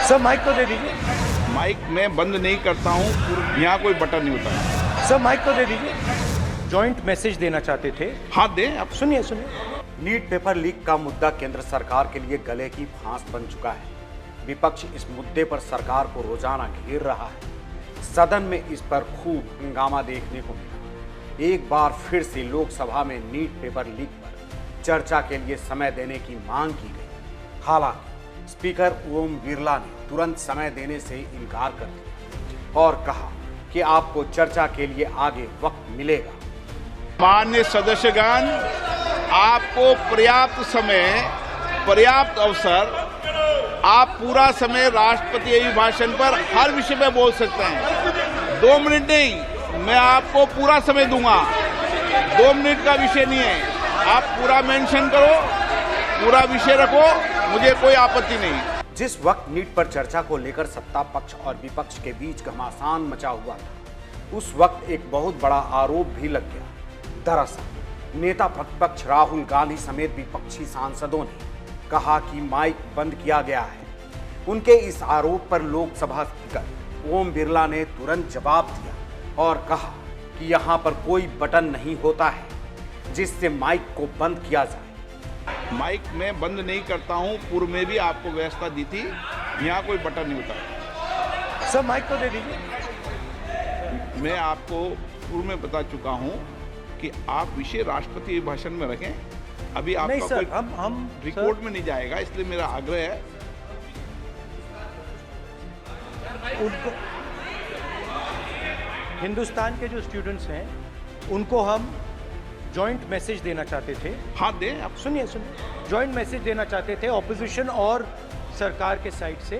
Sir mic तो दे दीजिए। Mic मैं बंद नहीं करता हूँ, यहाँ कोई बटन नहीं होता है। सर माइक तो दे दीजिए। जॉइंट मैसेज देना चाहते थे। हाँ दें आप। सुनिए। नीट पेपर लीक का मुद्दा केंद्र सरकार के लिए गले की फांस बन चुका है। विपक्ष इस मुद्दे पर सरकार को रोजाना घेर रहा है। सदन में इस पर खूब हंगामा देखने को मिला। एक बार फिर से लोकसभा में नीट पेपर लीक पर चर्चा के लिए समय देने की मांग की गई। हालांकि स्पीकर ओम बिरला ने तुरंत समय देने से इनकार कर दिया और कहा कि आपको चर्चा के लिए आगे वक्त मिलेगा। माननीय सदस्यगण, आपको पर्याप्त समय, पर्याप्त अवसर, आप पूरा समय राष्ट्रपति अभिभाषण पर हर विषय में बोल सकते हैं। 2 मिनट नहीं, मैं आपको पूरा समय दूंगा। 2 मिनट का विषय नहीं है, आप पूरा मेंशन करो, पूरा विषय रखो, मुझे कोई आपत्ति नहीं। जिस वक्त नीट पर चर्चा को लेकर सत्ता पक्ष और विपक्ष के बीच घमासान मचा हुआ था, उस वक्त एक बहुत बड़ा आरोप भी लग गया। दरअसल नेता प्रतिपक्ष राहुल गांधी समेत विपक्षी सांसदों ने कहा कि माइक बंद किया गया है। उनके इस आरोप पर लोकसभा स्पीकर ओम बिरला ने तुरंत जवाब दिया और कहा कि यहां पर कोई बटन नहीं होता है जिससे माइक को बंद किया जाए। माइक मैं बंद नहीं करता हूँ, पूर्व में भी आपको व्यवस्था दी थी, यहाँ कोई बटन नहीं होता है। सर माइक तो दे दीजिए। मैं आपको पूर्व में बता चुका हूँ कि आप विषय राष्ट्रपति अभिभाषण में रखें। अभी आपका नहीं सर, कोई हम रिकॉर्ड में नहीं जाएगा, इसलिए मेरा आग्रह है। उनको हिंदुस्तान के जो स्टूडेंट्स हैं उनको हम जॉइंट मैसेज देना चाहते थे। हाँ दें आप। सुनिए। जॉइंट मैसेज देना चाहते थे ऑपोजिशन और सरकार के साइड से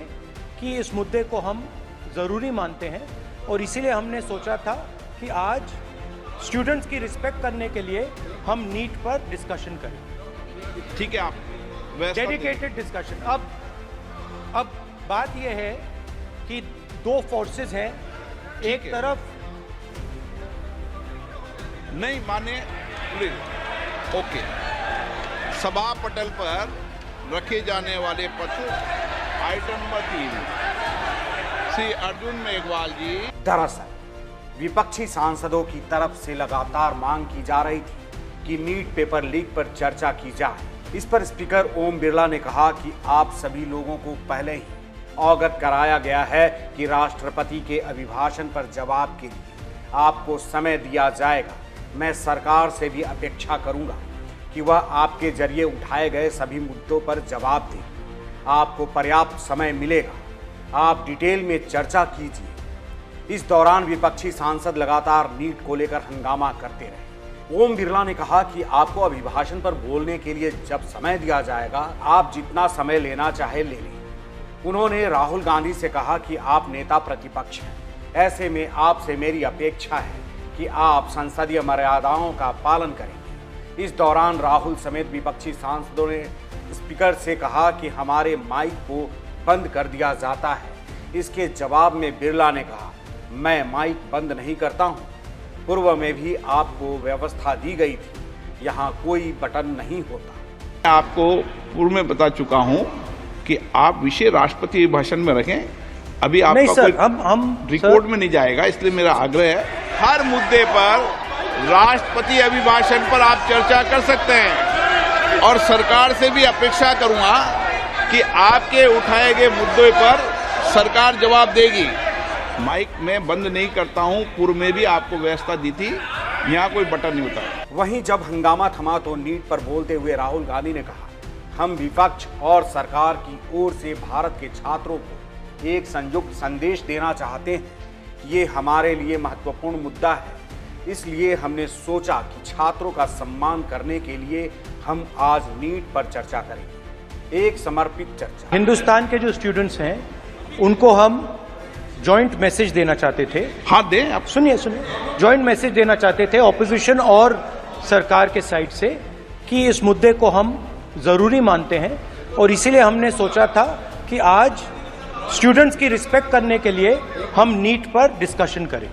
कि इस मुद्दे को हम ज़रूरी मानते हैं और इसीलिए हमने सोचा था कि आज स्टूडेंट्स की रिस्पेक्ट करने के लिए हम नीट पर डिस्कशन करें। ठीक है, आप डेडिकेटेड डिस्कशन। अब बात यह है कि 2 फोर्सेस हैं। एक तरफ नहीं माने ओके, सभा पटल पर रखे जाने वाले पत्र आइटम नंबर 3 श्री अर्जुन मेघवाल जी। दरअसल विपक्षी सांसदों की तरफ से लगातार मांग की जा रही थी कि नीट पेपर लीक पर चर्चा की जाए। इस पर स्पीकर ओम बिरला ने कहा कि आप सभी लोगों को पहले ही अवगत कराया गया है कि राष्ट्रपति के अभिभाषण पर जवाब के लिए आपको समय दिया जाएगा। मैं सरकार से भी अपेक्षा करूंगा कि वह आपके जरिए उठाए गए सभी मुद्दों पर जवाब दे। आपको पर्याप्त समय मिलेगा, आप डिटेल में चर्चा कीजिए। इस दौरान विपक्षी सांसद लगातार नीट को लेकर हंगामा करते रहे। ओम बिरला ने कहा कि आपको अभिभाषण पर बोलने के लिए जब समय दिया जाएगा, आप जितना समय लेना चाहे ले लें। उन्होंने राहुल गांधी से कहा कि आप नेता प्रतिपक्ष हैं, ऐसे में आपसे मेरी अपेक्षा है कि आप संसदीय मर्यादाओं का पालन करेंगे। इस दौरान राहुल समेत विपक्षी सांसदों ने स्पीकर से कहा कि हमारे माइक को बंद कर दिया जाता है। इसके जवाब में बिरला ने कहा, मैं माइक बंद नहीं करता हूं। पूर्व में भी आपको व्यवस्था दी गई थी, यहाँ कोई बटन नहीं होता। मैं आपको पूर्व में बता चुका हूं कि आप विषय राष्ट्रपति अभिभाषण में रखें। अभी आपका नहीं सर, कोई हम रिकॉर्ड में नहीं जाएगा, इसलिए मेरा आग्रह है। हर मुद्दे पर राष्ट्रपति अभिभाषण पर आप चर्चा कर सकते हैं और सरकार से भी अपेक्षा करूंगा कि आपके उठाए गए मुद्दों पर सरकार जवाब देगी। माइक मैं बंद नहीं करता हूं, पूर्व में भी आपको व्यवस्था दी थी, यहाँ कोई बटन नहीं होता। वहीं जब हंगामा थमा तो नीट पर बोलते हुए राहुल गांधी ने कहा, हम विपक्ष और सरकार की ओर से भारत के छात्रों को एक संयुक्त संदेश देना चाहते हैं कि ये हमारे लिए महत्वपूर्ण मुद्दा है। इसलिए हमने सोचा कि छात्रों का सम्मान करने के लिए हम आज नीट पर चर्चा करेंगे, एक समर्पित चर्चा। हिंदुस्तान के जो स्टूडेंट्स हैं उनको हम जॉइंट मैसेज देना चाहते थे। हाँ दें आप। सुनिए। जॉइंट मैसेज देना चाहते थे ऑपोजिशन और सरकार के साइड से कि इस मुद्दे को हम ज़रूरी मानते हैं और इसीलिए हमने सोचा था कि आज स्टूडेंट्स की रिस्पेक्ट करने के लिए हम नीट पर डिस्कशन करें।